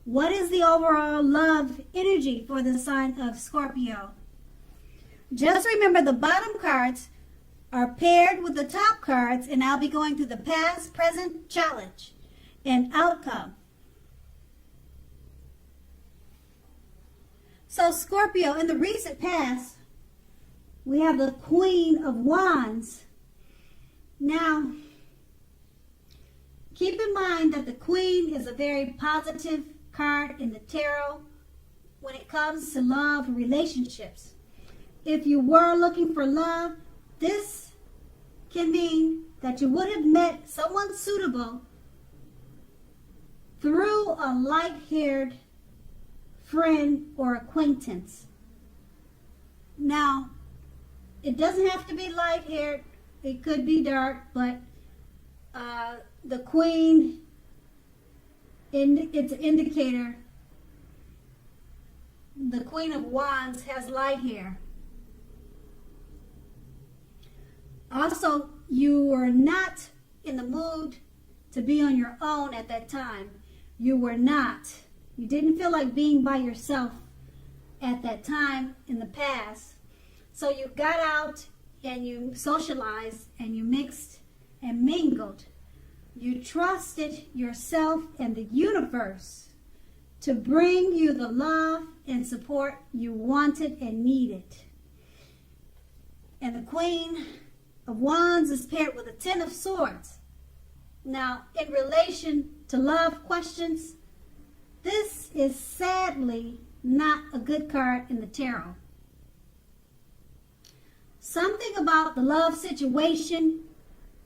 What is the overall love energy for the sign of Scorpio? Just remember the bottom cards are paired with the top cards, and I'll be going through the past, present, challenge, and outcome. So Scorpio, in the recent past, we have the Queen of Wands. Now, keep in mind that the Queen is a very positive card in the tarot when it comes to love and relationships. If you were looking for love, this can mean that you would have met someone suitable through a light-haired friend or acquaintance. Now, it doesn't have to be light-haired. It could be dark, but the Queen, it's an indicator. The Queen of Wands has light hair. Also, you were not in the mood to be on your own at that time. You were not. You didn't feel like being by yourself at that time in the past. So you got out and you socialized and you mixed and mingled. You trusted yourself and the universe to bring you the love and support you wanted and needed. And the Queen of Wands is paired with a Ten of Swords. Now, in relation to love questions, this is sadly not a good card in the tarot. Something about the love situation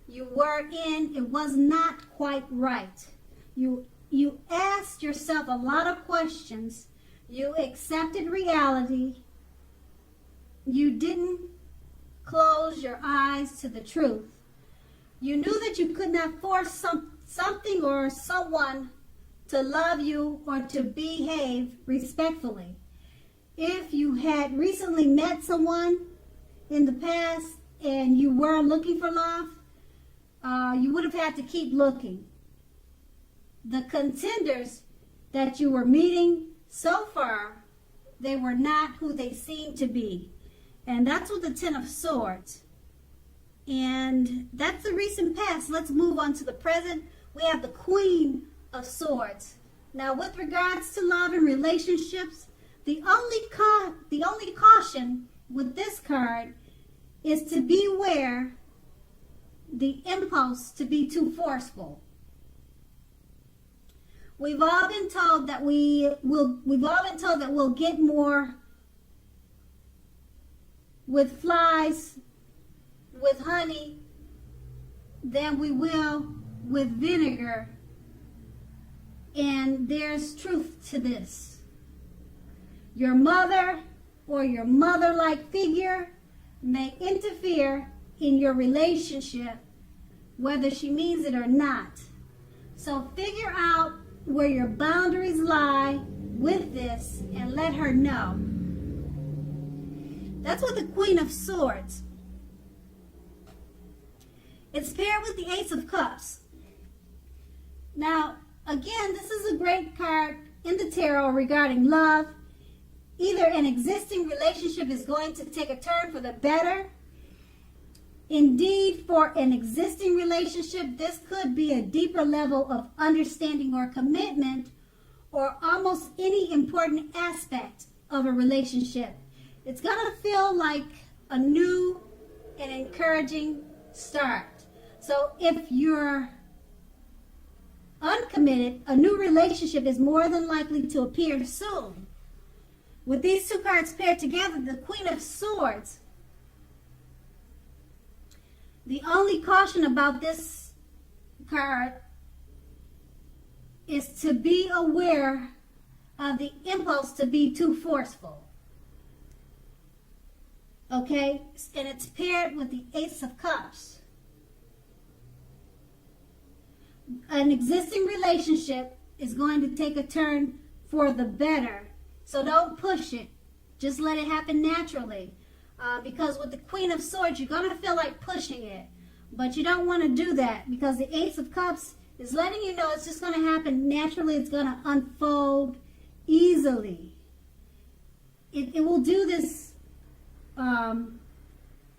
you were in, it was not quite right. You asked yourself a lot of questions. You accepted reality. You didn't close your eyes to the truth. You knew that you could not force something or someone to love you or to behave respectfully. If you had recently met someone in the past and you were looking for love, you would have had to keep looking. The contenders that you were meeting so far, they were not who they seemed to be. And that's with the Ten of Swords. And that's the recent past. Let's move on to the present. We have the Queen of Swords. Now, with regards to love and relationships, the only caution with this card is to beware the impulse to be too forceful. We've all been told that we'll get more with flies, with honey, than we will with vinegar. And there's truth to this. Your mother or your mother-like figure may interfere in your relationship, whether she means it or not. So figure out where your boundaries lie with this and let her know. That's with the Queen of Swords. It's paired with the Ace of Cups. Now, again, this is a great card in the tarot regarding love. Either an existing relationship is going to take a turn for the better. Indeed, for an existing relationship, this could be a deeper level of understanding or commitment, or almost any important aspect of a relationship. It's going to feel like a new and encouraging start. So if you're uncommitted, a new relationship is more than likely to appear soon. With these two cards paired together, the Queen of Swords, the only caution about this card is to be aware of the impulse to be too forceful. Okay? And it's paired with the Ace of Cups. An existing relationship is going to take a turn for the better. So don't push it. Just let it happen naturally. Because with the Queen of Swords, you're going to feel like pushing it. But you don't want to do that because the Ace of Cups It's letting you know it's just going to happen naturally. It's going to unfold easily. It will do this to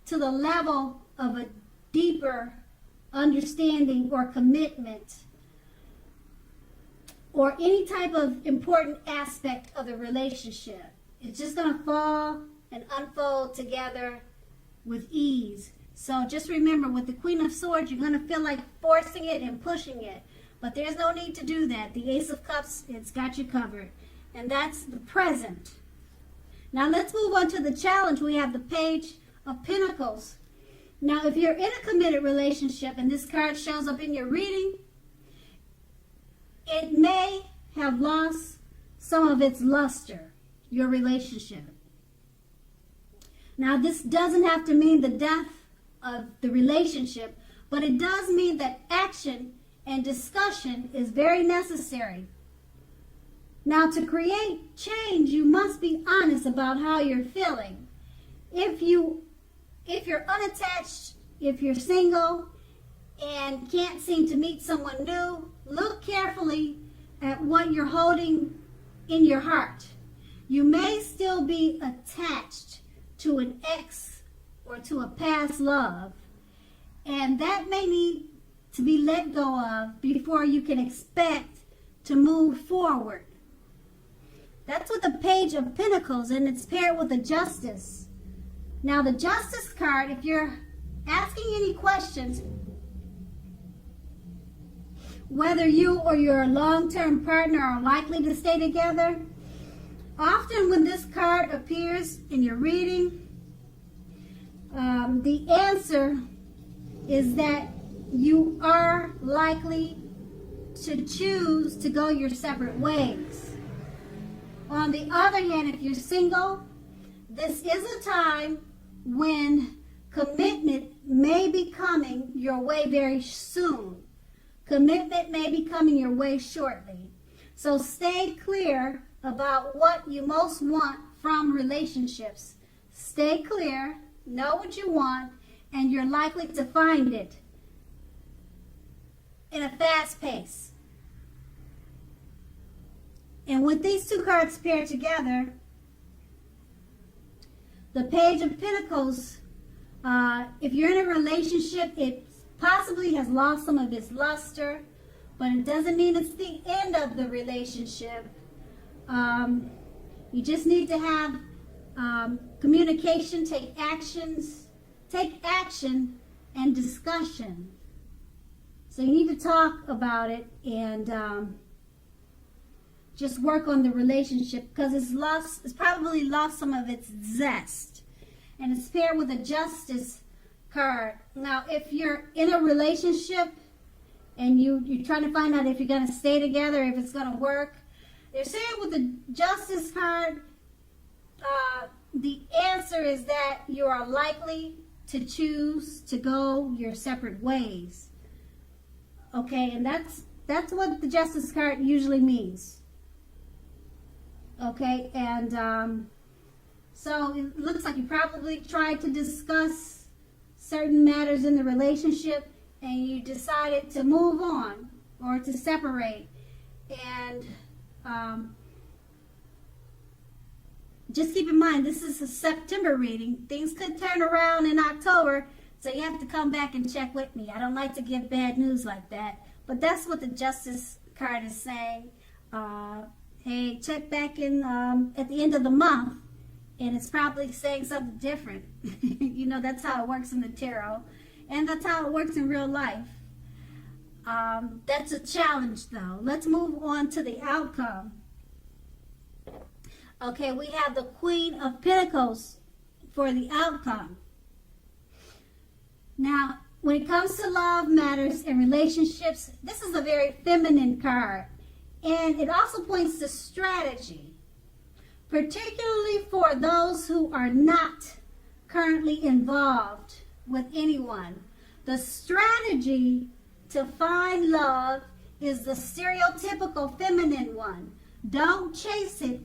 the level of a deeper understanding or commitment or any type of important aspect of the relationship. It's just going to fall and unfold together with ease. So just remember, with the Queen of Swords, you're going to feel like forcing it and pushing it. But there's no need to do that. The Ace of Cups, it's got you covered. And that's the present. Now let's move on to the challenge. We have the Page of Pentacles. Now if you're in a committed relationship and this card shows up in your reading, it may have lost some of its luster, your relationship. Now this doesn't have to mean the death of the relationship, but it does mean that action and discussion is very necessary. Now, to create change, you must be honest about how you're feeling. If you're unattached, if you're single and can't seem to meet someone new, look carefully at what you're holding in your heart. You may still be attached to an ex or to a past love, and that may need to be let go of before you can expect to move forward. That's with the Page of Pentacles, and it's paired with the Justice. Now the Justice card, if you're asking any questions, whether you or your long-term partner are likely to stay together, often when this card appears in your reading, the answer is that you are likely to choose to go your separate ways. On the other hand, if you're single, this is a time when commitment may be coming your way very soon. Commitment may be coming your way shortly. So stay clear about what you most want from relationships. Stay clear, know what you want, and you're likely to find it in a fast pace. And with these two cards paired together, the Page of Pentacles, if you're in a relationship, it possibly has lost some of its luster, but it doesn't mean it's the end of the relationship. You just need to have communication, take action and discussion. So you need to talk about it and just work on the relationship, because it's probably lost some of its zest. And it's paired with a Justice card. Now, if you're in a relationship and you're trying to find out if you're going to stay together, if it's going to work, they're saying with the Justice card, the answer is that you are likely to choose to go your separate ways. Okay, and that's what the Justice card usually means. Okay, and so it looks like you probably tried to discuss certain matters in the relationship and you decided to move on or to separate. And just keep in mind, this is a September reading. Things could turn around in October, so you have to come back and check with me. I don't like to give bad news like that, but that's what the Justice card is saying. Hey, check back in at the end of the month, and it's probably saying something different. You know, that's how it works in the tarot, and that's how it works in real life. That's a challenge, though. Let's move on to the outcome. Okay, we have the Queen of Pentacles for the outcome. Now, when it comes to love matters and relationships, this is a very feminine card. And it also points to strategy, particularly for those who are not currently involved with anyone. The strategy to find love is the stereotypical feminine one. Don't chase it.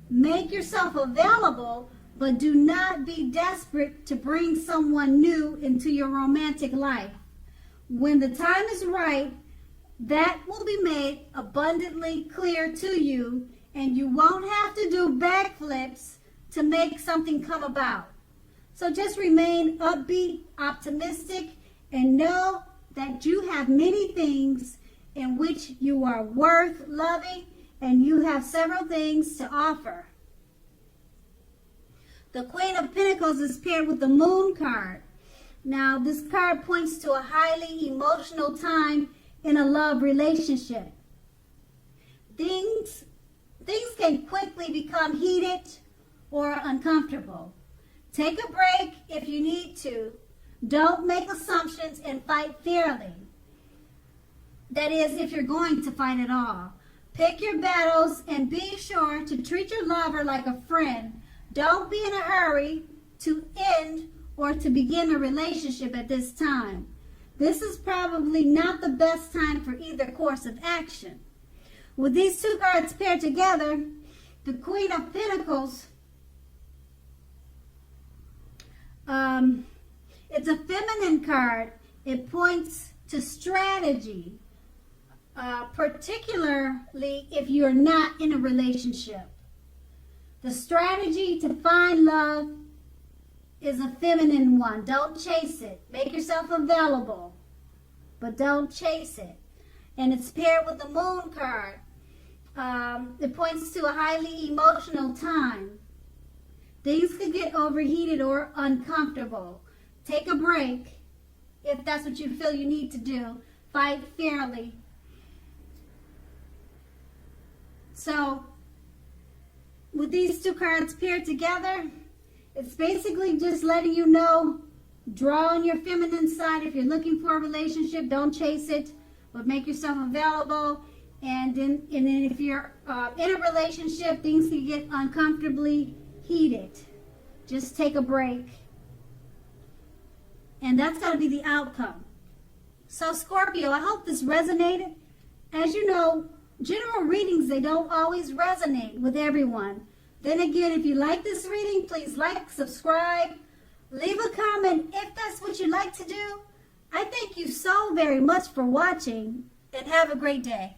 Make yourself available, but do not be desperate to bring someone new into your romantic life. When the time is right, that will be made abundantly clear to you, and you won't have to do backflips to make something come about. So just remain upbeat, optimistic, and know that you have many things in which you are worth loving, and you have several things to offer. The Queen of Pentacles is paired with the Moon card. Now, this card points to a highly emotional time in a love relationship. Things can quickly become heated or uncomfortable. Take a break if you need to. Don't make assumptions and fight fairly. That is, if you're going to fight at all. Pick your battles and be sure to treat your lover like a friend. Don't be in a hurry to end or to begin a relationship at this time. This is probably not the best time for either course of action. With these two cards paired together, the Queen of Pentacles, it's a feminine card. It points to strategy, particularly if you're not in a relationship. The strategy to find love is a feminine one. Don't chase it. Make yourself available, but don't chase it. And it's paired with the Moon card. It points to a highly emotional time. Things could get overheated or uncomfortable. Take a break if that's what you feel you need to do. Fight fairly. So, with these two cards paired together, it's basically just letting you know, draw on your feminine side. If you're looking for a relationship, don't chase it, but make yourself available. And then if you're in a relationship, things can get uncomfortably heated. Just take a break. And that's got to be the outcome. So Scorpio, I hope this resonated. As you know, general readings, they don't always resonate with everyone. Then again, if you like this reading, please like, subscribe, leave a comment if that's what you like to do. I thank you so very much for watching, and have a great day.